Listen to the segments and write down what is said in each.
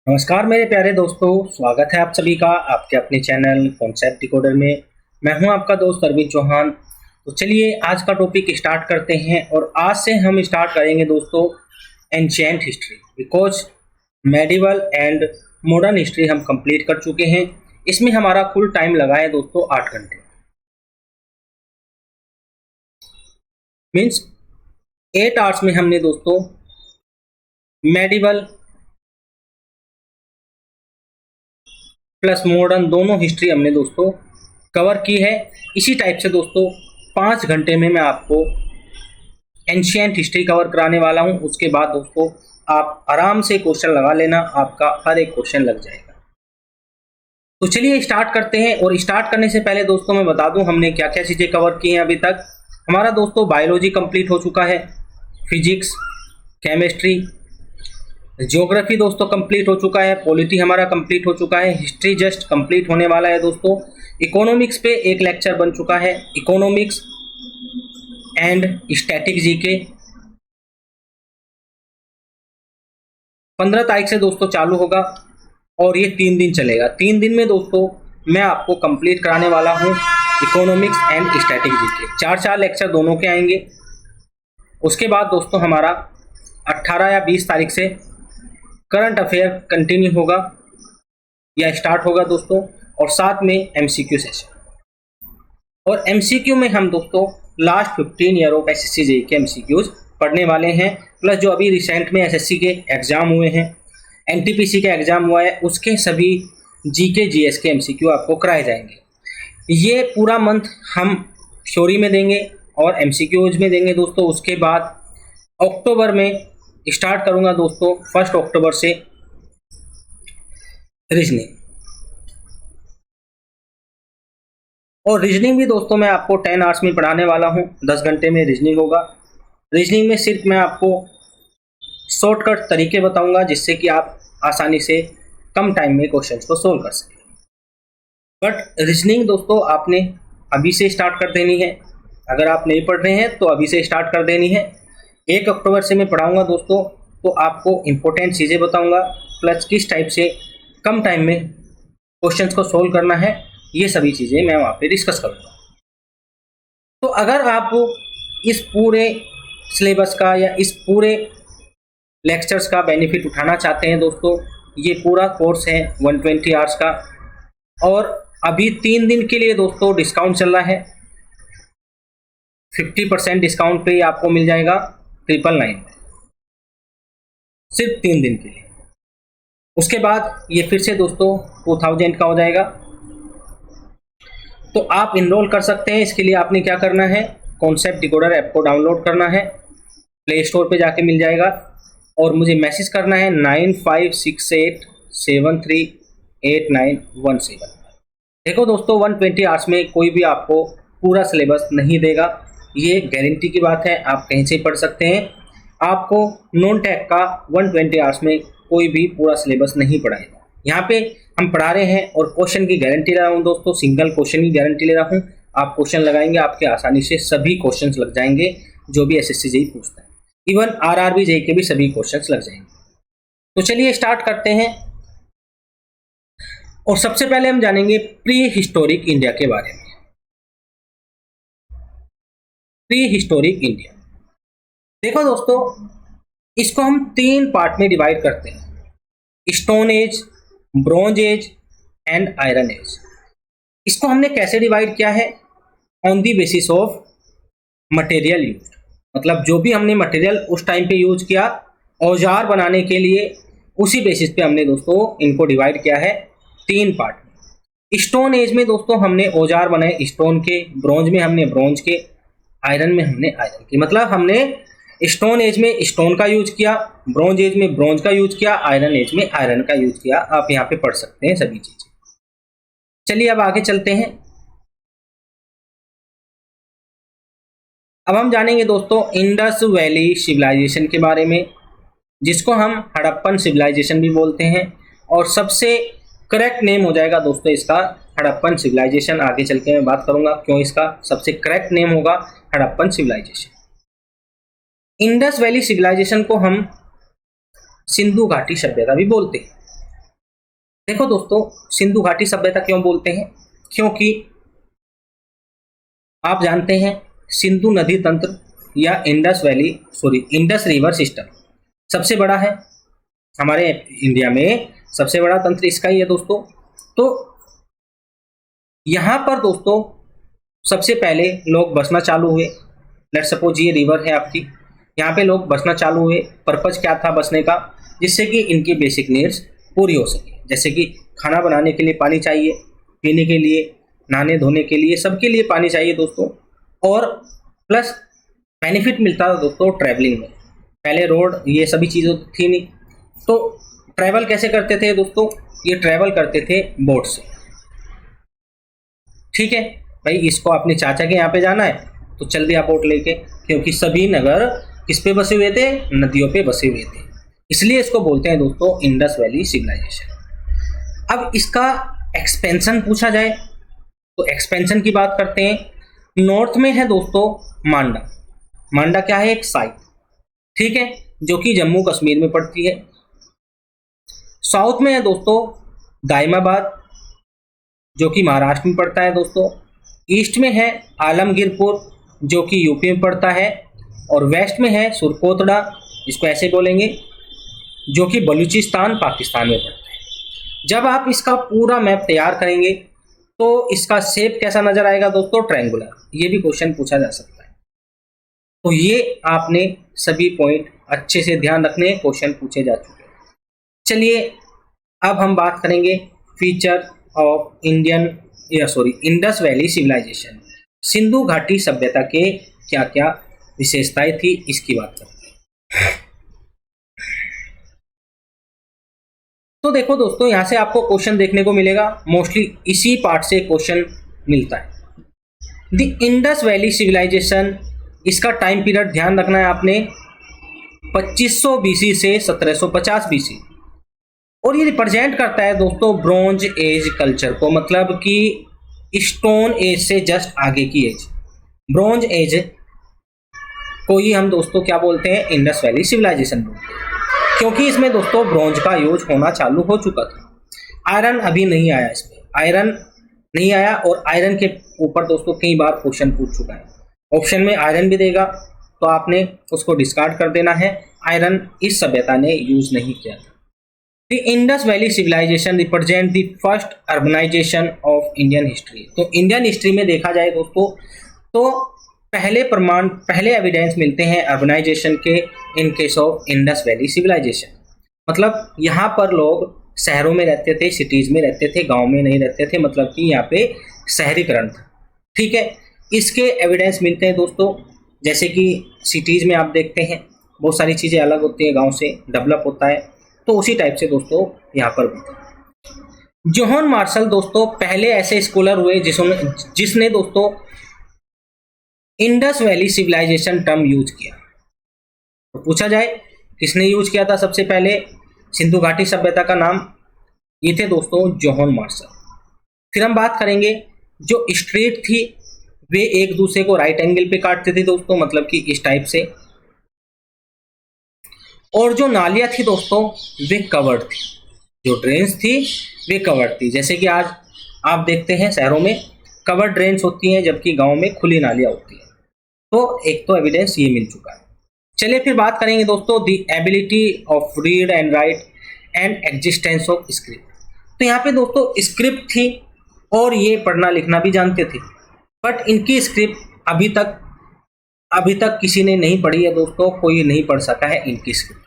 नमस्कार मेरे प्यारे दोस्तों, स्वागत है आप सभी का आपके अपने चैनल कॉन्सेप्ट डिकोडर में। मैं हूं आपका दोस्त अरविंद चौहान। तो चलिए आज का टॉपिक स्टार्ट करते हैं और आज से हम स्टार्ट करेंगे दोस्तों ancient history, because medieval and modern history हम कंप्लीट कर चुके हैं। इसमें हमारा फुल टाइम लगा है दोस्तों 8 घंटे, मीन्स 8 आवर्स में हमने दोस्तों मेडिवल प्लस मॉडर्न दोनों हिस्ट्री हमने दोस्तों कवर की है। इसी टाइप से दोस्तों 5 घंटे में मैं आपको एंशिएंट हिस्ट्री कवर कराने वाला हूं। उसके बाद दोस्तों आप आराम से क्वेश्चन लगा लेना, आपका हर एक क्वेश्चन लग जाएगा। तो चलिए स्टार्ट करते हैं। और स्टार्ट करने से पहले दोस्तों मैं बता दूं हमने क्या क्या चीज़ें कवर की हैं अभी तक। हमारा दोस्तों बायोलॉजी कंप्लीट हो चुका है, फिजिक्स, केमिस्ट्री, ज्योग्राफी दोस्तों कंप्लीट हो चुका है, पॉलिटी हमारा कंप्लीट हो चुका है, हिस्ट्री जस्ट कंप्लीट होने वाला है दोस्तों। इकोनॉमिक्स पे एक लेक्चर बन चुका है, इकोनॉमिक्स एंड स्टैटिक जीके 15 तारीख से दोस्तों चालू होगा और ये 3 दिन चलेगा। 3 दिन में दोस्तों मैं आपको कंप्लीट कराने वाला हूँ economics and static GK. 4 lecture दोनों के आएंगे। उसके बाद दोस्तों हमारा 18 या 20 तारीख से करंट अफेयर कंटिन्यू होगा या स्टार्ट होगा दोस्तों, और साथ में एमसीक्यू सेशन। और एमसीक्यू में हम दोस्तों last 15 year of SSC JEE के एमसीक्यूज पढ़ने वाले हैं, प्लस जो अभी रिसेंट में एसएससी के एग्जाम हुए हैं, एनटीपीसी का एग्जाम हुआ है, उसके सभी जीके जीएस के एमसीक्यू आपको कराए जाएंगे। ये पूरा मंथ हम थ्योरी में देंगे और एमसीक्यूज में देंगे दोस्तों। उसके बाद अक्टूबर में स्टार्ट करूंगा दोस्तों 1 अक्टूबर से रीजनिंग। और रीजनिंग भी दोस्तों मैं आपको 10 आवर्स में पढ़ाने वाला हूं, 10 घंटे में रीजनिंग होगा। रीजनिंग में सिर्फ मैं आपको शॉर्टकट तरीके बताऊंगा जिससे कि आप आसानी से कम टाइम में क्वेश्चंस को सोल्व कर सकें। बट रीजनिंग दोस्तों आपने अभी से स्टार्ट कर देनी है। अगर आप नहीं पढ़ रहे हैं तो अभी से स्टार्ट कर देनी है। 1 अक्टूबर से मैं पढ़ाऊंगा दोस्तों, तो आपको इम्पोर्टेंट चीज़ें बताऊंगा, प्लस किस टाइप से कम टाइम में क्वेश्चंस को सोल्व करना है, ये सभी चीज़ें मैं वहाँ पे डिस्कस करूँगा। तो अगर आप इस पूरे सिलेबस का या इस पूरे लेक्चर्स का बेनिफिट उठाना चाहते हैं दोस्तों, ये पूरा कोर्स है 120 आवर्स का, और अभी 3 दिन के लिए दोस्तों डिस्काउंट चल रहा है। 50% डिस्काउंट पे आपको मिल जाएगा 999 सिर्फ 3 दिन के लिए। उसके बाद ये फिर से दोस्तों 2000 का हो जाएगा। तो आप इनरोल कर सकते हैं। इसके लिए आपने क्या करना है, कॉन्सेप्ट डिकोडर ऐप को डाउनलोड करना है, प्ले स्टोर पे जाके मिल जाएगा, और मुझे मैसेज करना है 9568738917। देखो दोस्तों 120 आवर्स में कोई भी आपको पूरा सिलेबस नहीं देगा, ये गारंटी की बात है। आप कहीं से पढ़ सकते हैं, आपको नॉन टेक का 120 आवर्स में कोई भी पूरा सिलेबस नहीं पढ़ाएगा। यहाँ पे हम पढ़ा रहे हैं और क्वेश्चन की गारंटी ले रहा हूँ दोस्तों, सिंगल क्वेश्चन की गारंटी ले रहा हूँ। आप क्वेश्चन लगाएंगे, आपके आसानी से सभी क्वेश्चन लग जाएंगे जो भी एसएससी जेईई पूछता है, इवन आरआरबी जेईई के भी सभी क्वेश्चन लग जाएंगे। तो चलिए स्टार्ट करते हैं। और सबसे पहले हम जानेंगे प्री हिस्टोरिक इंडिया के बारे में। प्री हिस्टोरिक इंडिया, देखो दोस्तों इसको हम 3 पार्ट में डिवाइड करते हैं, stone age, bronze age and iron age. इसको हमने कैसे डिवाइड किया है, on the basis of material use, मतलब जो भी हमने मटेरियल उस टाइम पे यूज किया औजार बनाने के लिए, उसी बेसिस पे हमने दोस्तों इनको डिवाइड किया है 3 पार्ट में। स्टोन एज में दोस्तों हमने औजार बनाए स्टोन के, ब्रॉन्ज में हमने ब्रॉन्ज के, आयरन में हमने आयरन की। मतलब हमने स्टोन एज में स्टोन का यूज किया, ब्रॉन्ज एज में ब्रॉन्ज का यूज किया, आयरन एज में आयरन का यूज किया। आप यहाँ पे पढ़ सकते हैं सभी चीजें। चलिए अब आगे चलते हैं। अब हम जानेंगे दोस्तों इंडस वैली सिविलाइजेशन के बारे में, जिसको हम हड़प्पन सिविलाइजेशन भी बोलते हैं, और सबसे करेक्ट नेम हो जाएगा दोस्तों इसका हड़प्पन सिविलाइजेशन। आगे चल के मैं बात करूंगा क्यों इसका सबसे करेक्ट नेम होगा Harappan civilisation. Indus valley civilisation को हम सिंधु घाटी सभ्यता भी बोलते हैं। देखो दोस्तों, सिंधु घाटी सभ्यता क्यों बोलते हैं? क्योंकि आप जानते हैं सिंधु नदी तंत्र या इंडस रिवर सिस्टम सबसे बड़ा है हमारे इंडिया में। सबसे बड़ा तंत्र इसका ही है दोस्तों। तो यहाँ पर दोस्तों सबसे पहले लोग बसना चालू हुए। लेट्स सपोज ये रिवर है आपकी, यहाँ पे लोग बसना चालू हुए। पर्पज क्या था बसने का? जिससे कि इनकी बेसिक नीड्स पूरी हो सके। जैसे कि खाना बनाने के लिए पानी चाहिए, पीने के लिए, नहाने धोने के लिए, सबके लिए पानी चाहिए दोस्तों। और प्लस बेनिफिट मिलता था दोस्तों ट्रैवलिंग में। पहले रोड ये सभी चीज़ें थी नहीं, तो ट्रैवल कैसे करते थे दोस्तों? ये ट्रैवल करते थे बोट से। ठीक है भाई, इसको अपने चाचा के यहाँ पे जाना है तो चल दिया बोट लेके, क्योंकि सभी नगर किस पे बसे हुए थे? नदियों पे बसे हुए थे। इसलिए इसको बोलते हैं दोस्तों इंडस वैली सिविलाइजेशन। अब इसका एक्सपेंशन पूछा जाए तो एक्सपेंशन की बात करते हैं। नॉर्थ में है दोस्तों मांडा। मांडा क्या है? एक साइट, ठीक है, जो कि जम्मू कश्मीर में पड़ती है। साउथ में है दोस्तों दाइमाबाद, जो कि महाराष्ट्र में पड़ता है दोस्तों। ईस्ट में है आलमगीरपुर, जो कि यूपी में पड़ता है। और वेस्ट में है सुरकोतड़ा, इसको ऐसे बोलेंगे, जो कि बलूचिस्तान पाकिस्तान में पड़ता है। जब आप इसका पूरा मैप तैयार करेंगे तो इसका शेप कैसा नजर आएगा दोस्तों? ट्रायंगुलर। ये भी क्वेश्चन पूछा जा सकता है। तो ये आपने सभी पॉइंट अच्छे से ध्यान रखने, क्वेश्चन पूछे जा चुके हैं। चलिए अब हम बात करेंगे feature of Indus valley civilisation. Sindhu घाटी सभ्यता के क्या क्या विशेषताएं थी, इसकी बात करते हैं। तो देखो दोस्तों, यहां से आपको क्वेश्चन देखने को मिलेगा, मोस्टली इसी पार्ट से क्वेश्चन मिलता है। द इंडस वैली सिविलाइजेशन, इसका टाइम पीरियड ध्यान रखना है आपने, 2500 बीसी से 1750 बीसी। और ये रिप्रेजेंट करता है दोस्तों ब्रॉन्ज एज कल्चर को, मतलब कि स्टोन एज से जस्ट आगे की एज, ब्रॉन्ज एज को ही हम दोस्तों क्या बोलते हैं? इंडस वैली सिविलाइजेशन बोलते हैं। क्योंकि इसमें दोस्तों ब्रॉन्ज का यूज होना चालू हो चुका था। आयरन अभी नहीं आया, इसमें आयरन नहीं आया। और आयरन के ऊपर दोस्तों कई बार क्वेश्चन पूछ चुका है। ऑप्शन में आयरन भी देगा तो आपने उसको डिस्कार्ड कर देना है। आयरन इस सभ्यता ने यूज नहीं किया था। The Indus Valley Civilization represent the first urbanization of Indian history। तो इंडियन हिस्ट्री में देखा जाए दोस्तों तो पहले एविडेंस मिलते हैं अर्बनाइजेशन के in case of Indus valley civilisation. मतलब यहाँ पर लोग शहरों में रहते थे, सिटीज में रहते थे, गांव में नहीं रहते थे, मतलब कि यहाँ पे शहरीकरण था। ठीक है, इसके एविडेंस मिलते हैं दोस्तों, जैसे कि सिटीज में आप देखते हैं बहुत सारी चीज़ें अलग होती हैं, गाँव से डेवलप होता है। तो उसी टाइप से दोस्तों यहाँ पर भी जोहन मार्शल दोस्तों पहले ऐसे स्कॉलर हुए जिसने दोस्तों Indus valley civilisation term use किया। तो पूछा जाए किसने यूज किया था सबसे पहले सिंधु घाटी सभ्यता का नाम? ये थे दोस्तों जोहन मार्शल। फिर हम बात करेंगे जो स्ट्रीट थी वे एक दूसरे को राइट एंगल पे काटते थे दोस्तों, मतलब कि इस टाइप से। और जो नालियाँ थी दोस्तों वे कवर्ड थी, जो ड्रेन्स थी वे कवर्ड थी। जैसे कि आज आप देखते हैं शहरों में कवर्ड ड्रेन्स होती हैं, जबकि गांव में खुली नालियाँ होती हैं। तो एक तो एविडेंस ये मिल चुका है। चलिए फिर बात करेंगे दोस्तों the ability of read and right and existence of script. तो यहाँ पे दोस्तों स्क्रिप्ट थी और ये पढ़ना लिखना भी जानते थे, बट इनकी स्क्रिप्ट अभी तक किसी ने नहीं पढ़ी है दोस्तों, कोई नहीं पढ़ सका है इनकी script.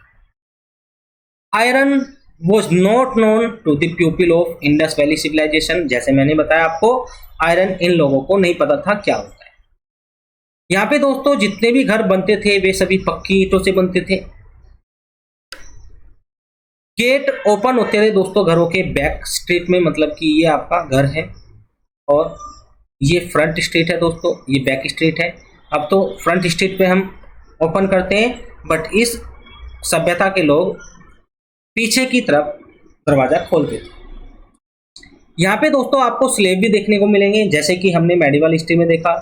Iron was not known to the people of Indus valley civilisation. जैसे मैंने बताया आपको, आयरन इन लोगों को नहीं पता था क्या होता है। यहाँ पे दोस्तों जितने भी घर बनते थे वे सभी पक्की ईंटों से बनते थे। गेट ओपन होते थे दोस्तों घरों के बैक स्ट्रीट में, मतलब कि ये आपका घर है और ये फ्रंट स्ट्रीट है दोस्तों, ये बैक स्ट्रीट है। अब तो फ्रंट स्ट्रीट पे हम ओपन करते हैं, बट इस सभ्यता के लोग पीछे की तरफ दरवाजा खोलते थे। यहाँ पे दोस्तों आपको स्लेव भी देखने को मिलेंगे, जैसे कि हमने मेडिवल हिस्ट्री में देखा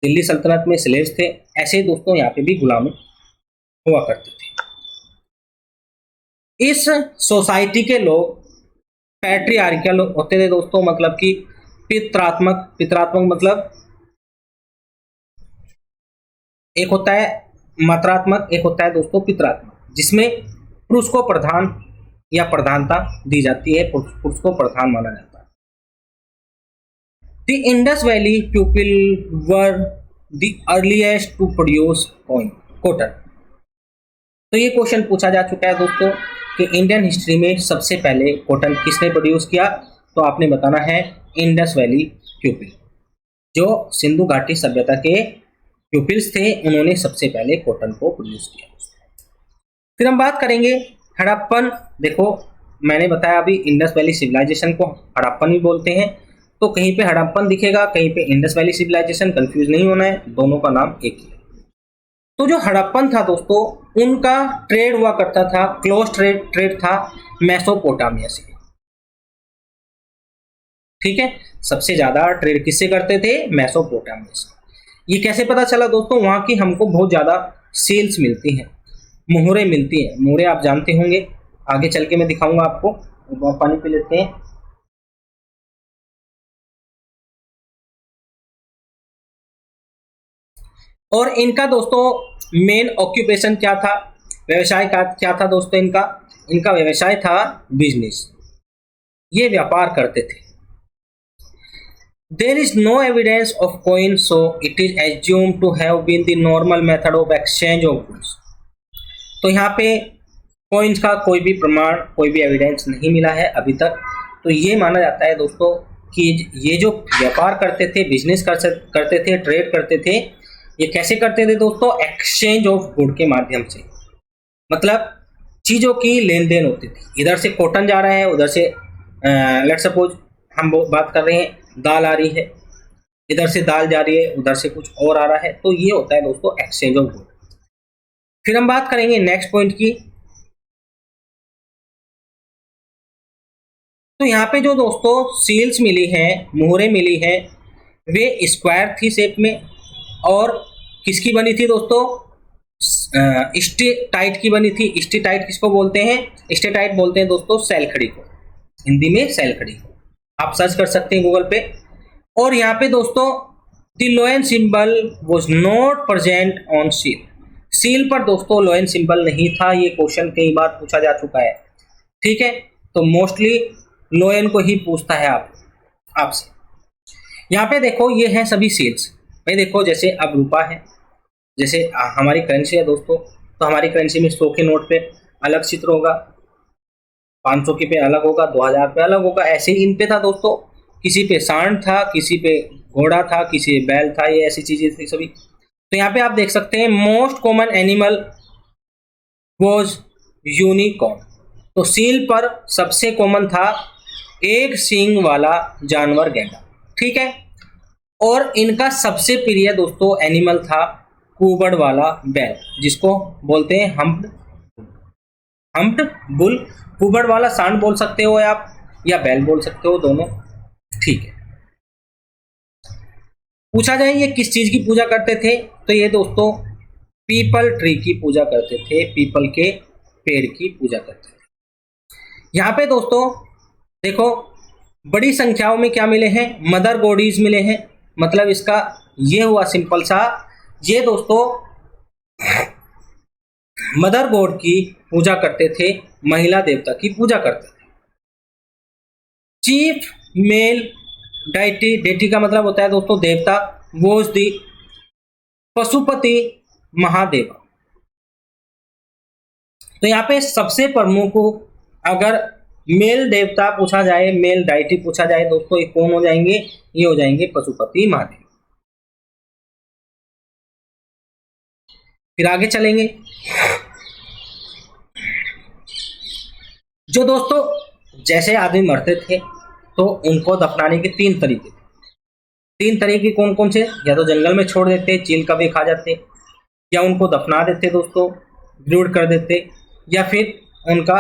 दिल्ली सल्तनत में स्लेव्स थे, ऐसे दोस्तों यहाँ पे भी गुलाम हुआ करते थे। इस सोसाइटी के लोग पैट्रियार्कल होते थे दोस्तों, मतलब कि पितरात्मक। पितरात्मक मतलब एक होता है मात्रात्मक, एक होता है दोस्तों पितरात्मक, जिसमें पुरुष को प्रधान या प्रधानता दी जाती है, पुरुष को प्रधान माना जाता है। The Indus Valley people were the earliest to produce cotton. तो ये क्वेश्चन पूछा जा चुका है दोस्तों कि इंडियन हिस्ट्री में सबसे पहले कॉटन किसने प्रोड्यूस किया, तो आपने बताना है इंडस वैली पीपल, जो सिंधु घाटी सभ्यता के पीपल्स थे, उन्होंने सबसे पहले कॉटन को प्रोड्यूस किया। फिर हम बात करेंगे हड़प्पन। देखो मैंने बताया अभी इंडस वैली सिविलाइजेशन को हड़प्पन भी बोलते हैं, तो कहीं पे हड़प्पन दिखेगा, कहीं पे इंडस वैली सिविलाइजेशन, कंफ्यूज नहीं होना है, दोनों का नाम एक ही है। तो जो हड़प्पन था दोस्तों, उनका ट्रेड हुआ करता था, क्लोज ट्रेड था मेसोपोटामिया से। ठीक है, सबसे ज्यादा ट्रेड किससे करते थे, मेसोपोटामिया से। ये कैसे पता चला दोस्तों, वहां की हमको बहुत ज्यादा सेल्स मिलती हैं, मोहरे मिलती हैं। मोहरे आप जानते होंगे, आगे चल के मैं दिखाऊंगा आपको। पानी पी लेते हैं। और इनका दोस्तों मेन ऑक्यूपेशन क्या था, व्यवसाय का क्या था दोस्तों, इनका व्यवसाय था बिजनेस, ये व्यापार करते थे। There is no evidence of coin, so it is assumed to have been the normal method of exchange of goods. तो यहाँ पे कॉइन्स का कोई भी प्रमाण, कोई भी एविडेंस नहीं मिला है अभी तक। तो ये माना जाता है दोस्तों कि ये जो व्यापार करते थे, बिजनेस करते थे, ट्रेड करते थे, ये कैसे करते थे दोस्तों, एक्सचेंज ऑफ गुड के माध्यम से। मतलब चीज़ों की लेन देन होती थी, इधर से कॉटन जा रहा है, उधर से लेट सपोज हम बात कर रहे हैं दाल आ रही है, इधर से दाल जा रही है, उधर से कुछ और आ रहा है, तो ये होता है दोस्तों एक्सचेंज ऑफ गुड। फिर हम बात करेंगे नेक्स्ट पॉइंट की। तो यहाँ पे जो दोस्तों सील्स मिली है, मोहरे मिली है, वे स्क्वायर थी शेप में, और किसकी बनी थी दोस्तों, स्टेटाइट की बनी थी। स्टेटाइट किसको बोलते हैं, स्टेटाइट बोलते हैं दोस्तों सैलखड़ी को, हिंदी में सैलखड़ी को, आप सर्च कर सकते हैं गूगल पे। और यहाँ पे दोस्तों the लोयन symbol was not present on seal. Seal पर दोस्तों लोयन सिंबल नहीं था, ये क्वेश्चन कई बार पूछा जा चुका है। ठीक है, तो मोस्टली लोयन को ही पूछता है आपसे। यहाँ पे देखो ये है सभी सील्स भाई, देखो जैसे अब रुपा है, जैसे हमारी करेंसी है दोस्तों, तो हमारी करेंसी में 100 के नोट पे अलग चित्र होगा, 500 के पे अलग होगा, 2000 पे अलग होगा। ऐसे ही इन पे था दोस्तों, किसी पे सांड था, किसी पे घोड़ा था, किसी पे बैल था, ये ऐसी चीजें थी सभी। तो यहाँ पे आप देख सकते हैं most common animal was unicorn. तो सील पर सबसे कॉमन था एक सींग वाला जानवर गैंडा। ठीक है, और इनका सबसे प्रिय दोस्तों एनिमल था कुबड़ वाला बैल, जिसको बोलते हैं हम्प्ड बुल। कुबड़ वाला सांड बोल सकते हो आप, या बैल बोल सकते हो, दोनों ठीक है। पूछा जाए ये किस चीज की पूजा करते थे, तो ये दोस्तों पीपल ट्री की पूजा करते थे, पीपल के पेड़ की पूजा करते थे। यहाँ पे दोस्तों देखो बड़ी संख्याओं में क्या मिले हैं, मदर गॉडीज मिले हैं। मतलब इसका ये हुआ सिंपल सा, ये दोस्तों मदर गॉड की पूजा करते थे, महिला देवता की पूजा करते थे। चीफ मेल डाइटी, डेटी का मतलब होता है दोस्तों देवता, वॉज दी पशुपति महादेवा। तो यहाँ पे सबसे प्रमुख अगर मेल देवता पूछा जाए, मेल डाइटी पूछा जाए दोस्तों, ये कौन हो जाएंगे, ये हो जाएंगे पशुपति महादेव। फिर आगे चलेंगे। जो दोस्तों जैसे आदमी मरते थे तो उनको दफनाने के 3 तरीके थे। 3 तरीके कौन कौन से, या तो जंगल में छोड़ देते, चील कभी खा जाते, या उनको दफना देते दोस्तों, ब्रूड कर देते, या फिर उनका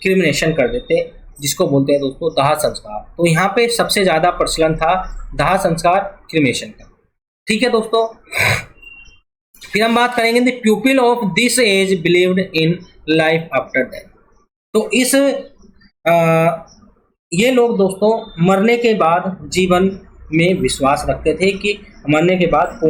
क्रिमिनेशन कर देते, जिसको बोलते हैं दोस्तों दाह संस्कार। तो यहाँ पे सबसे ज्यादा प्रचलन था दाह संस्कार, क्रिमिनेशन का। ठीक है दोस्तों, फिर हम बात करेंगे the people of this age believed in life after death. तो इस ये लोग दोस्तों मरने के बाद जीवन में विश्वास रखते थे कि मरने के बाद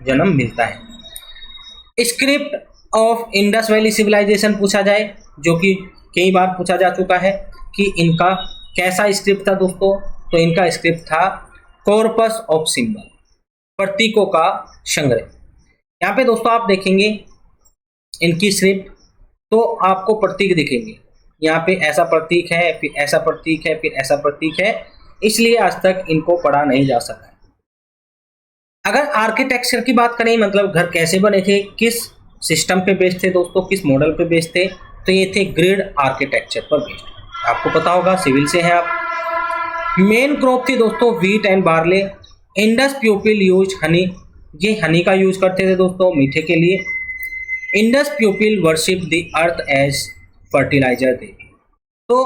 जन्म मिलता है। Script of Indus valley civilisation पूछा जाए, जो कि कई बार पूछा जा चुका है कि इनका कैसा स्क्रिप्ट था दोस्तों। तो इनका स्क्रिप्ट था कॉर्पस ऑफ सिंबल, प्रतीकों का संग्रह। यहाँ पे दोस्तों आप देखेंगे इनकी स्क्रिप्ट, तो आपको प्रतीक दिखेंगे। यहाँ पे ऐसा प्रतीक है, फिर ऐसा प्रतीक है, फिर ऐसा प्रतीक है, इसलिए आज तक इनको पढ़ा नहीं जा सका। अगर आर्किटेक्चर की बात करें, मतलब घर कैसे बने थे, किस सिस्टम पे बेस्ड थे दोस्तों, किस मॉडल पे बेस्ड थे, तो ये थे ग्रिड आर्किटेक्चर पर बेस्ड। आपको पता होगा, सिविल से हैं आप। मेन क्रॉप थी दोस्तों wheat and barley. Indus people use Honey, ये हनी का यूज करते थे दोस्तों मीठे के लिए। Indus people worship the earth as fertiliser देवी, तो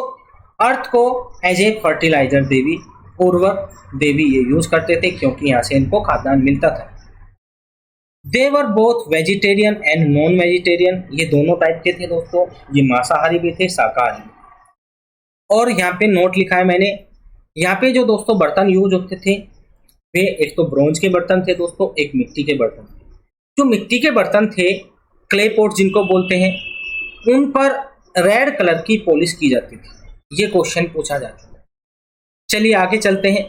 अर्थ को एज ए फर्टिलाइजर देवी, उर्वरक देवी ये यूज करते थे, क्योंकि यहाँ से इनको खाद्यान्न मिलता था। They were both vegetarian and non vegetarian, ये दोनों टाइप के थे दोस्तों, ये मांसाहारी भी थे, शाकाहारी। और यहाँ पे नोट लिखा है मैंने, यहाँ पे जो दोस्तों बर्तन यूज होते थे वे एक तो ब्रोंज के बर्तन थे दोस्तों, एक मिट्टी के बर्तन थे। जो मिट्टी के बर्तन थे, क्ले पॉट जिनको बोलते हैं, उन पर रेड कलर की पॉलिश की जाती थी। ये क्वेश्चन पूछा जा चुका है। चलिए आगे चलते हैं।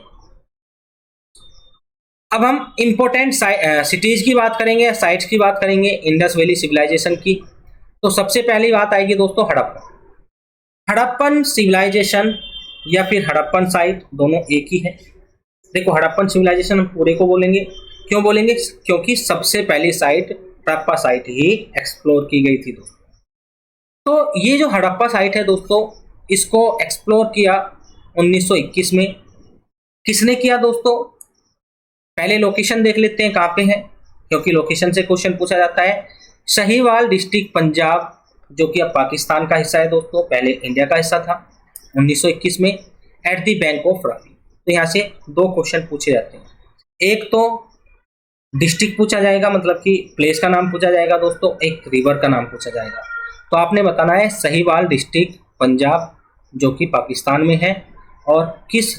अब हम इंपॉर्टेंट सिटीज की बात करेंगे, साइट्स की बात करेंगे इंडस वैली सिविलाइजेशन की। तो सबसे पहली बात आएगी दोस्तों हड़प्पा। हड़प्पन सिविलाइजेशन या फिर हड़प्पन साइट दोनों एक ही है। देखो हड़प्पन सिविलाइजेशन हम पूरे को बोलेंगे, क्यों बोलेंगे, क्योंकि सबसे पहली साइट हड़प्पा साइट ही एक्सप्लोर की गई थी दोस्तों। तो ये जो हड़प्पा साइट है दोस्तों, इसको एक्सप्लोर किया 1921 में। किसने किया दोस्तों, पहले लोकेशन देख लेते हैं कहाँ पे है, क्योंकि लोकेशन से क्वेश्चन पूछा जाता है। सहीवाल डिस्ट्रिक्ट पंजाब, जो कि अब पाकिस्तान का हिस्सा है दोस्तों, पहले इंडिया का हिस्सा था। 1921 में at the bank of Ravi. तो यहाँ से दो क्वेश्चन पूछे जाते हैं, एक तो डिस्ट्रिक्ट पूछा जाएगा, मतलब कि प्लेस का नाम पूछा जाएगा दोस्तों, एक रिवर का नाम पूछा जाएगा। तो आपने बताना है सहीवाल डिस्ट्रिक्ट पंजाब, जो कि पाकिस्तान में है, और किस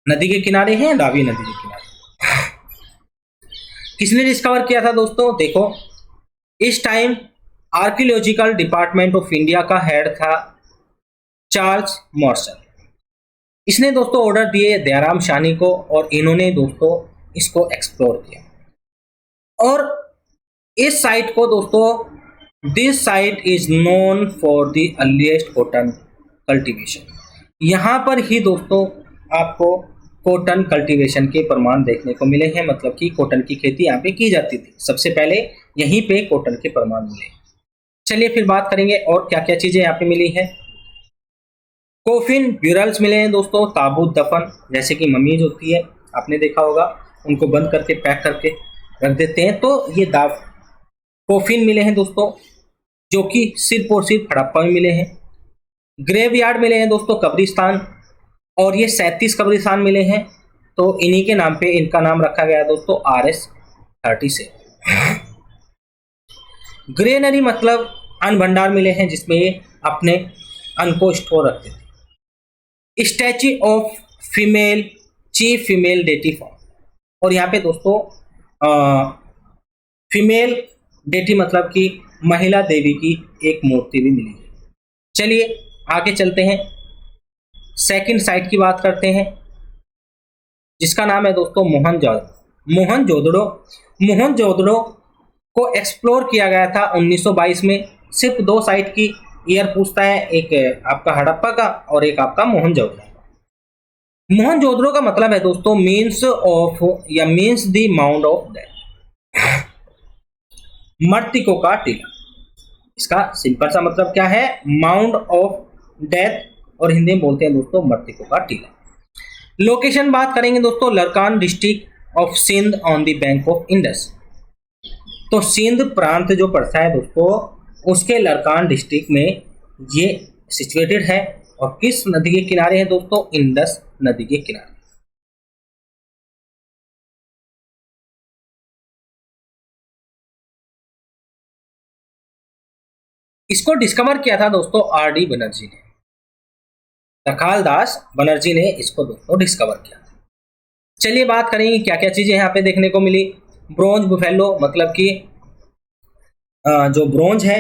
नदी के किनारे है, रावी नदी के किनारे। किसने डिस्कवर किया था दोस्तों, देखो इस time archaeological department of India का हेड था चार्ल्स मॉर्सल। इसने दोस्तों ऑर्डर दिए दयाराम शानी को, और इन्होंने दोस्तों इसको एक्सप्लोर किया। और इस साइट को दोस्तों, this site is known for the earliest cotton cultivation. यहाँ पर ही दोस्तों आपको कॉटन कल्टीवेशन के प्रमाण देखने को मिले हैं, मतलब कि कॉटन की खेती यहाँ पे की जाती थी, सबसे पहले यहीं पे कॉटन के प्रमाण मिले। चलिए फिर बात करेंगे और क्या क्या चीजें यहाँ पे मिली है। कोफिन ब्यूरल्स मिले हैं दोस्तों, ताबूत दफन, जैसे कि मम्मीज होती है, आपने देखा होगा, उनको बंद करके पैक करके रख देते हैं, तो ये दाव कोफिन मिले हैं दोस्तों, जो कि सिर्फ और सिर्फ हड़प्पा में मिले हैं। ग्रेवयार्ड मिले हैं दोस्तों, कब्रिस्तान, और ये 37 कब्रिस्तान मिले हैं, तो इन्हीं के नाम पे इनका नाम रखा गया दोस्तों RS-30 से। ग्रेनरी मतलब अन्न भंडार मिले हैं, जिसमें ये अपने अन्न को स्टोर रखते थे। Statue of female chief female deity form, और यहाँ पे दोस्तों फीमेल डेटी मतलब कि महिला देवी की एक मूर्ति भी मिली है। चलिए आगे चलते हैं, सेकंड साइट की बात करते हैं, जिसका नाम है दोस्तों मोहनजोदड़ो। मोहनजोदड़ो को एक्सप्लोर किया गया था 1922 में। सिर्फ दो साइट की ईयर पूछता है, एक आपका हड़प्पा का और एक आपका मोहनजोदड़ो। मोहनजोदड़ो का मतलब है दोस्तों मीन्स ऑफ या means the mound of death, मृतकों का टीला। इसका सिंपल सा मतलब क्या है, माउंड ऑफ डेथ, और हिंदी में बोलते हैं दोस्तों मृतकों का टीला। लोकेशन बात करेंगे दोस्तों, Larkana district of Sindh on the bank of Indus. तो सिंध प्रांत जो पड़ता है दोस्तों, उसके लरकान डिस्ट्रिक्ट में ये सिचुएटेड है, और किस नदी के किनारे है दोस्तों, इंडस नदी के किनारे। इसको डिस्कवर किया था दोस्तों RD बनर्जी ने। रखाल दास बनर्जी ने इसको दोस्तों डिस्कवर किया। चलिए बात करेंगे क्या क्या चीजें यहाँ पे देखने को मिली। ब्रोंज बुफेलो, मतलब कि जो ब्रोंज है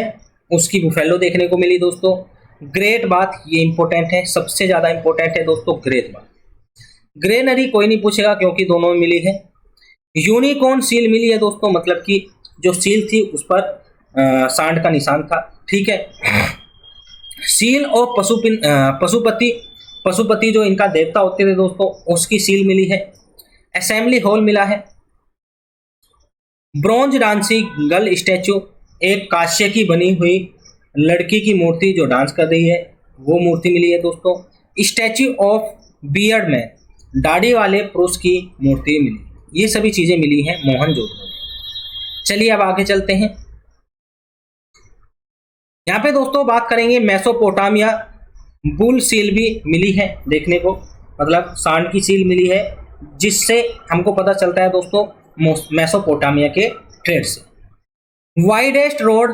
उसकी बुफेलो देखने को मिली दोस्तों। ग्रेट बात, ये इंपॉर्टेंट है, सबसे ज्यादा इंपॉर्टेंट है दोस्तों ग्रेट बात। ग्रेनरी कोई नहीं पूछेगा क्योंकि दोनों में मिली है। यूनिकॉर्न सील मिली है दोस्तों, मतलब कि जो सील थी उस पर सांड का निशान था। ठीक है। सील और पशुपति पशुपति जो इनका देवता होते थे दोस्तों, उसकी सील मिली है। असेंबली हॉल मिला है। ब्रॉन्ज डांसिंग गर्ल स्टैचू, एक कांस्य की बनी हुई लड़की की मूर्ति जो डांस कर रही है, वो मूर्ति मिली है दोस्तों। स्टैचू ऑफ बियर्ड मैन, दाढ़ी वाले पुरुष की मूर्ति मिली। ये सभी चीजें मिली हैं मोहनजोदड़ो में। चलिए अब आगे चलते हैं। यहाँ पे दोस्तों बात करेंगे मेसोपोटामिया, बुल सील भी मिली है देखने को, मतलब सांड की सील मिली है, जिससे हमको पता चलता है दोस्तों मेसोपोटामिया के ट्रेड से। वाइडेस्ट रोड,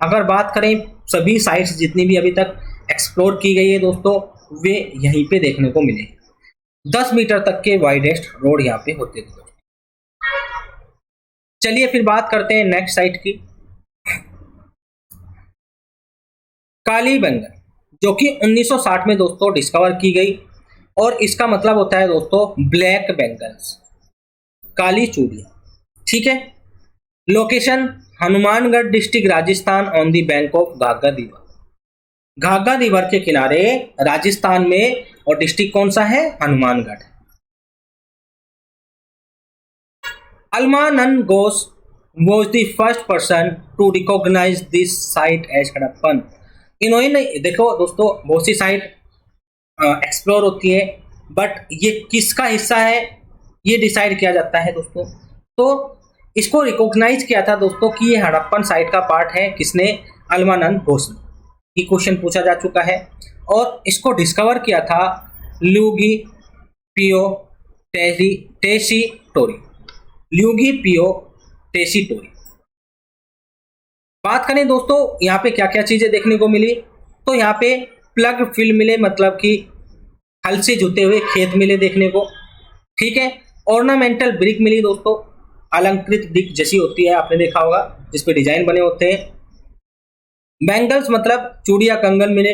अगर बात करें सभी साइट्स जितनी भी अभी तक एक्सप्लोर की गई है दोस्तों, वे यहीं पे देखने को मिले। 10 मीटर तक के वाइडेस्ट रोड यहाँ पे होते थे। चलिए फिर बात करते हैं नेक्स्ट साइट की, काली बंगल, जो कि 1960 में दोस्तों डिस्कवर की गई, और इसका मतलब होता है दोस्तों ब्लैक बेंगल्स, काली चूड़ियां। ठीक है। Location Hanumangarh district Rajasthan, on the bank of Ghaghara river, Ghaghara river के किनारे राजस्थान में, और डिस्ट्रिक्ट कौन सा है, Hanumangarh. अल्मानन Ghosh was the first person to recognize this site as Harappan. इन्होंने, देखो दोस्तों बहुत सी साइट एक्सप्लोर होती है, बट ये किसका हिस्सा है ये डिसाइड किया जाता है दोस्तों। तो इसको रिकॉग्नाइज किया था दोस्तों कि ये हड़प्पन साइट का पार्ट है, किसने, अल्मानन घोष ने। ये क्वेश्चन पूछा जा चुका है। और इसको डिस्कवर किया था ल्यूगी पियो टेसी टोरी, ल्यूगी पियो टेसी टोरी। बात करें दोस्तों यहाँ पे क्या क्या चीजें देखने को मिली, तो यहाँ पे प्लग फील्ड मिले, मतलब कि हल से जुते हुए खेत मिले देखने को। ठीक है। ऑर्नामेंटल ब्रिक मिली दोस्तों, अलंकृत ब्रिक जैसी होती है, आपने देखा होगा, जिसपे डिजाइन बने होते हैं। बैंगल्स मतलब चूड़िया कंगन मिले।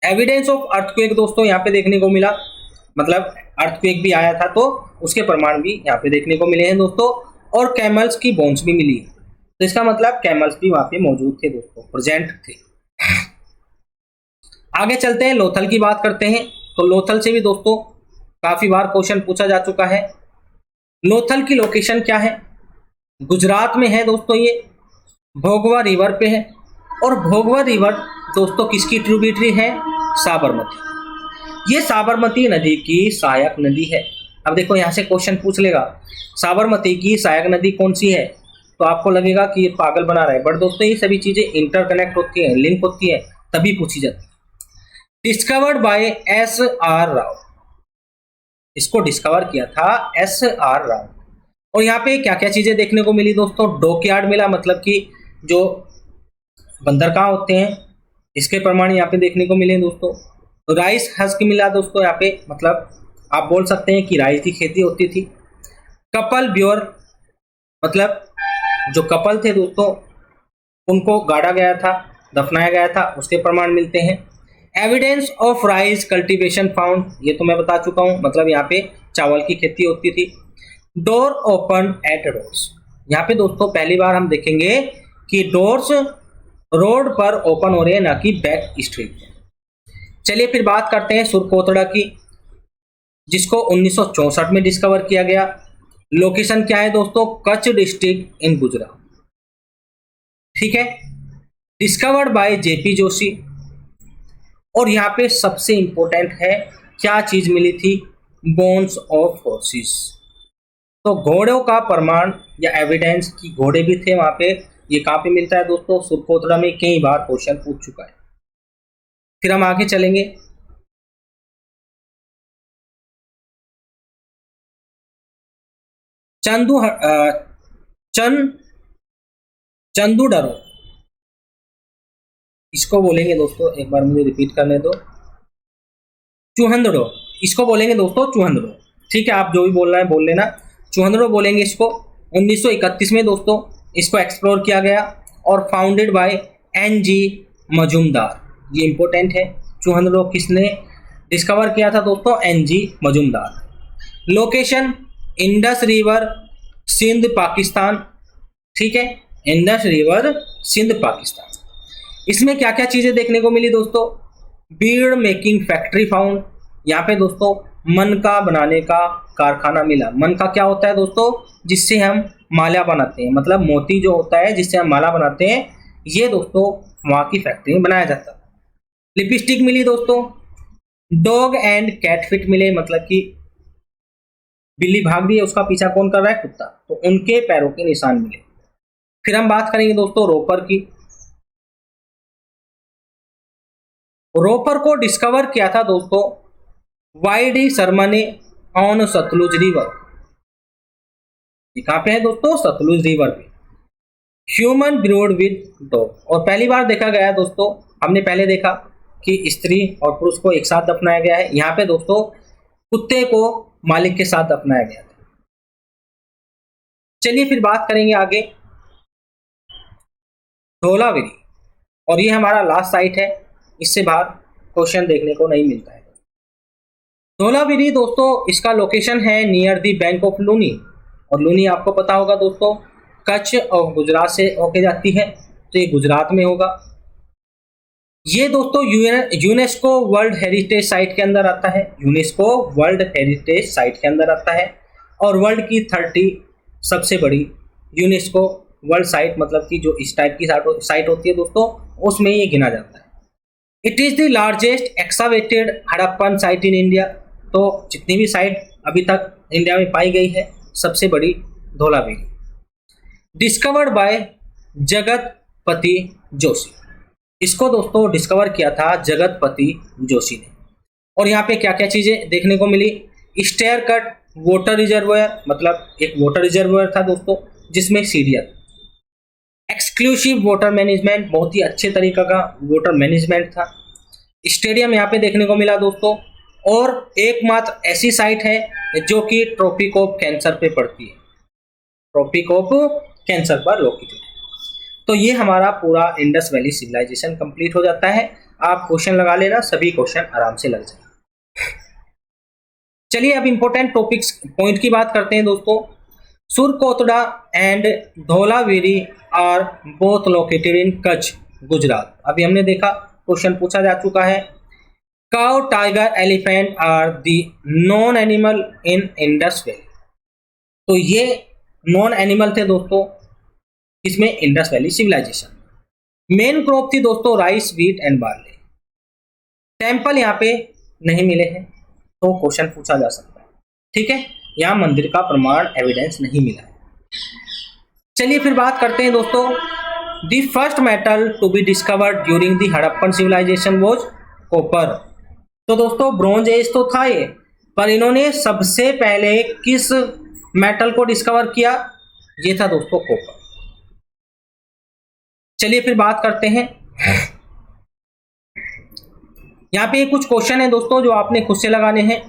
एविडेंस ऑफ अर्थक्वेक दोस्तों यहाँ पे देखने को मिला, मतलब अर्थक्वेक भी आया था तो उसके प्रमाण भी यहाँ पे देखने को मिले हैं दोस्तों। और कैमल्स की बोन्स भी मिली, तो इसका मतलब कैमल्स भी वहां पे मौजूद थे दोस्तों, प्रेजेंट थे। आगे चलते हैं, लोथल की बात करते हैं। तो लोथल से भी दोस्तों काफी बार क्वेश्चन पूछा जा चुका है। लोथल की लोकेशन क्या है, गुजरात में है दोस्तों, ये भोगवा रिवर पे है। और भोगवा रिवर दोस्तों किसकी ट्रिब्यूटरी है, साबरमती। ये साबरमती नदी की सहायक नदी है। अब देखो यहाँ से क्वेश्चन पूछ लेगा साबरमती की सहायक नदी कौन सी है, तो आपको लगेगा कि ये पागल बना रहा है, बट दोस्तों ये सभी चीजें इंटरकनेक्ट होती हैं, लिंक होती है, तभी पूछी जाती है। Discovered by S.R. राव, इसको डिस्कवर किया था S.R. राव। और यहाँ पे क्या क्या चीजें देखने को मिली दोस्तों, डॉकयार्ड मिला, मतलब कि जो बंदरगाह होते हैं, इसके प्रमाण यहाँ पे देखने को मिले दोस्तों। राइस हस्क मिला दोस्तों यहाँ पे, मतलब आप बोल सकते हैं कि राइस की खेती होती थी। कपल ब्योर, मतलब जो कपल थे दोस्तों उनको गाड़ा गया था, दफनाया गया था, उसके प्रमाण मिलते हैं। Evidence of rice cultivation found, ये तो मैं बता चुका हूं, मतलब यहाँ पे चावल की खेती होती थी। डोर ओपन एट रोड्स, यहाँ पे दोस्तों पहली बार हम देखेंगे कि डोर्स रोड पर ओपन हो रहे हैं, ना कि बैक स्ट्रीट। चलिए फिर बात करते हैं सुरकोतड़ा की, जिसको 1964 में डिस्कवर किया गया। लोकेशन क्या है दोस्तों, कच्छ डिस्ट्रिक्ट इन गुजरात। ठीक है। Discovered by JP Joshi. और यहाँ पे सबसे इंपॉर्टेंट है, क्या चीज मिली थी, बोन्स ऑफ हॉर्सेस। तो घोड़ों का प्रमाण या एविडेंस कि घोड़े भी थे वहां पे, ये कहाँ पे मिलता है दोस्तों, सुरकोतड़ा में। कई बार क्वेश्चन पूछ चुका है। फिर हम आगे चलेंगे। चंदूडरो, इसको बोलेंगे दोस्तों, एक बार मुझे रिपीट करने दो। चूहंदड़ो, इसको बोलेंगे दोस्तों चूहंदड़ो। ठीक है, आप जो भी बोलना है बोल लेना, चूहंदड़ो बोलेंगे इसको। 1931 में दोस्तों इसको एक्सप्लोर किया गया और फाउंडेड बाय एन.जी. मजूमदार। ये इंपॉर्टेंट है, चूहंदड़ो किसने डिस्कवर किया था दोस्तों? NG. Majumdar. Location Indus river, Sindh, Pakistan. ठीक है, इंडस रिवर, सिंध, पाकिस्तान। इसमें क्या क्या चीजें देखने को मिली दोस्तों? Bead making factory found. यहाँ पे दोस्तों मनका बनाने का कारखाना मिला। मनका क्या होता है दोस्तों? जिससे हम माला बनाते हैं, मतलब मोती जो होता है जिससे हम माला बनाते हैं, ये दोस्तों वहाँ की फैक्ट्री में बनाया जाता है। लिपस्टिक मिली दोस्तों। डॉग एंड कैट फिट मिले, मतलब कि बिल्ली भाग रही है, उसका पीछा कौन कर रहा है? कुत्ता। तो उनके पैरों के निशान मिले। फिर हम बात करेंगे दोस्तों रोपर की। रोपर को डिस्कवर किया था दोस्तों वाई.डी. शर्मा ने ऑन सतलुज रिवर। ये कहां पे है दोस्तों? सतलुज रिवर पे। ह्यूमन ब्रीड विद डॉग, और पहली बार देखा गया है दोस्तों, हमने पहले देखा कि स्त्री और पुरुष को एक साथ दफनाया गया है, यहाँ पे दोस्तों कुत्ते को मालिक के साथ दफनाया गया था। चलिए फिर बात करेंगे आगे धौलावीरी, और ये हमारा लास्ट साइट है, इससे बाहर क्वेश्चन देखने को नहीं मिलता है। धौलावीरी दोस्तों इसका लोकेशन है near the bank of Luni, और लूनी आपको पता होगा दोस्तों कच्छ और गुजरात से होके जाती है, तो ये गुजरात में होगा। ये दोस्तों यूनेस्को वर्ल्ड हेरिटेज साइट के अंदर आता है, यूनेस्को वर्ल्ड हेरिटेज साइट के अंदर आता है, और वर्ल्ड की 30 सबसे बड़ी यूनेस्को वर्ल्ड साइट, मतलब कि जो इस टाइप की साइट होती है दोस्तों, उसमें ये गिना जाता है। It is the largest excavated Harappan site in India. तो जितनी भी साइट अभी तक इंडिया में पाई गई है, सबसे बड़ी धौलावीरी। Discovered by Jagatpati Joshi. इसको दोस्तों डिस्कवर किया था जगतपति जोशी ने। और यहाँ पे क्या क्या चीजें देखने को मिली? स्टेयर कट वाटर रिजर्वायर, मतलब एक वाटर रिजर्वायर था दोस्तों जिसमें सीढ़ियाँ। एक्सक्लूसिव वाटर मैनेजमेंट, बहुत ही अच्छे तरीका का वाटर मैनेजमेंट था। स्टेडियम यहाँ पे देखने को मिला दोस्तों, और एकमात्र ऐसी साइट है जो कि ट्रॉपिक ऑफ कैंसर पे पड़ती है, ट्रॉपिक ऑफ कैंसर पर लोकेटेड। तो ये हमारा पूरा इंडस वैली सिविलाइजेशन कंप्लीट हो जाता है। आप क्वेश्चन लगा लेना, सभी क्वेश्चन आराम से लग जाएंगे। चलिए अब इंपॉर्टेंट टॉपिक्स पॉइंट की बात करते हैं दोस्तों। Surkotada and Dholavira are both located in Kutch, Gujarat. अभी हमने देखा, क्वेश्चन पूछा जा चुका है। Cow, tiger, elephant are the known animal in Indus valley. तो ये नॉन एनिमल थे दोस्तों इसमें Indus valley civilisation. Main crop थी दोस्तों rice, wheat and barley. Temple यहाँ पे नहीं मिले हैं, तो क्वेश्चन पूछा जा सकता है। ठीक है, यहाँ मंदिर का प्रमाण एविडेंस नहीं मिला है। चलिए फिर बात करते हैं दोस्तों। The first metal to be discovered during the Harappan civilisation was copper. तो दोस्तों ब्रॉन्ज एज तो था ये, पर इन्होंने सबसे पहले किस मेटल को डिस्कवर किया? ये था दोस्तों कॉपर। चलिए फिर बात करते हैं। यहाँ पे कुछ क्वेश्चन है दोस्तों जो आपने खुद से लगाने हैं।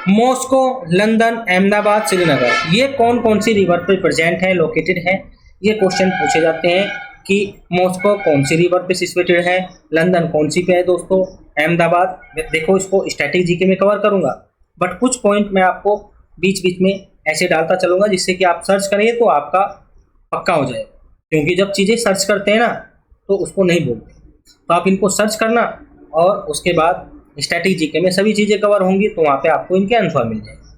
मॉस्को, लंदन, अहमदाबाद, श्रीनगर, ये कौन कौन सी रिवर पे प्रेजेंट है, लोकेटेड है? ये क्वेश्चन पूछे जाते हैं कि मॉस्को कौन सी रिवर पे सिचुएटेड है, लंदन कौन सी पे है दोस्तों, अहमदाबाद। देखो इसको स्टैटिक जीके में कवर करूंगा, बट कुछ पॉइंट मैं आपको बीच बीच में ऐसे डालता चलूंगा जिससे कि आप सर्च करेंगे तो आपका पक्का हो जाए। क्योंकि जब चीज़ें सर्च करते हैं ना तो उसको नहीं भूलते, तो आप इनको सर्च करना और उसके बाद स्टैटिक जीके में सभी चीज़ें कवर होंगी, तो वहाँ पे आपको इनके आंसर मिल जाएंगे।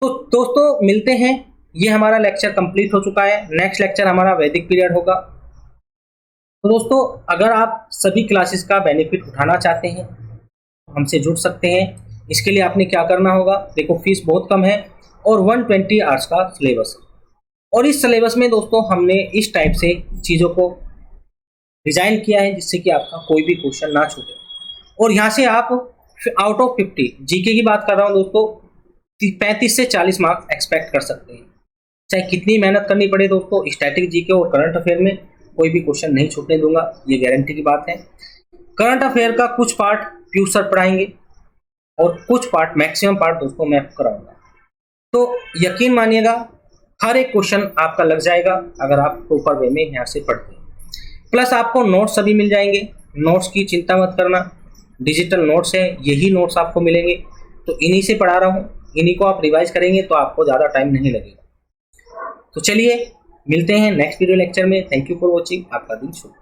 तो दोस्तों मिलते हैं, ये हमारा लेक्चर कंप्लीट हो चुका है। नेक्स्ट लेक्चर हमारा वैदिक पीरियड होगा। तो दोस्तों अगर आप सभी क्लासेस का बेनिफिट उठाना चाहते हैं तो हमसे जुड़ सकते हैं। इसके लिए आपने क्या करना होगा? देखो फीस बहुत कम है और 120 आवर्स का सिलेबस है, और इस सिलेबस में दोस्तों हमने इस टाइप से चीज़ों को डिज़ाइन किया है जिससे कि आपका कोई भी क्वेश्चन ना छूटे। और यहाँ से आप आउट ऑफ 50 जीके की बात कर रहा हूँ दोस्तों, 35 से 40 मार्क्स एक्सपेक्ट कर सकते हैं। चाहे कितनी मेहनत करनी पड़े दोस्तों, स्टैटिक जीके और करंट अफेयर में कोई भी क्वेश्चन नहीं छूटने दूंगा, ये गारंटी की बात है। करंट अफेयर का कुछ पार्ट पीयूष सर पढ़ाएंगे और कुछ पार्ट, मैक्सिमम पार्ट दोस्तों मैं आपको कराऊंगा। तो यकीन मानिएगा हर एक क्वेश्चन आपका लग जाएगा अगर आप प्रॉपर वे में यहाँ से पढ़ते हैं। प्लस आपको नोट्स सभी मिल जाएंगे, नोट्स की चिंता मत करना, डिजिटल नोट्स है, यही नोट्स आपको मिलेंगे। तो इन्हीं से पढ़ा रहा हूँ, इन्हीं को आप रिवाइज करेंगे तो आपको ज़्यादा टाइम नहीं लगेगा। तो चलिए मिलते हैं नेक्स्ट वीडियो लेक्चर में। Thank you for watching. आपका दिन शुभ।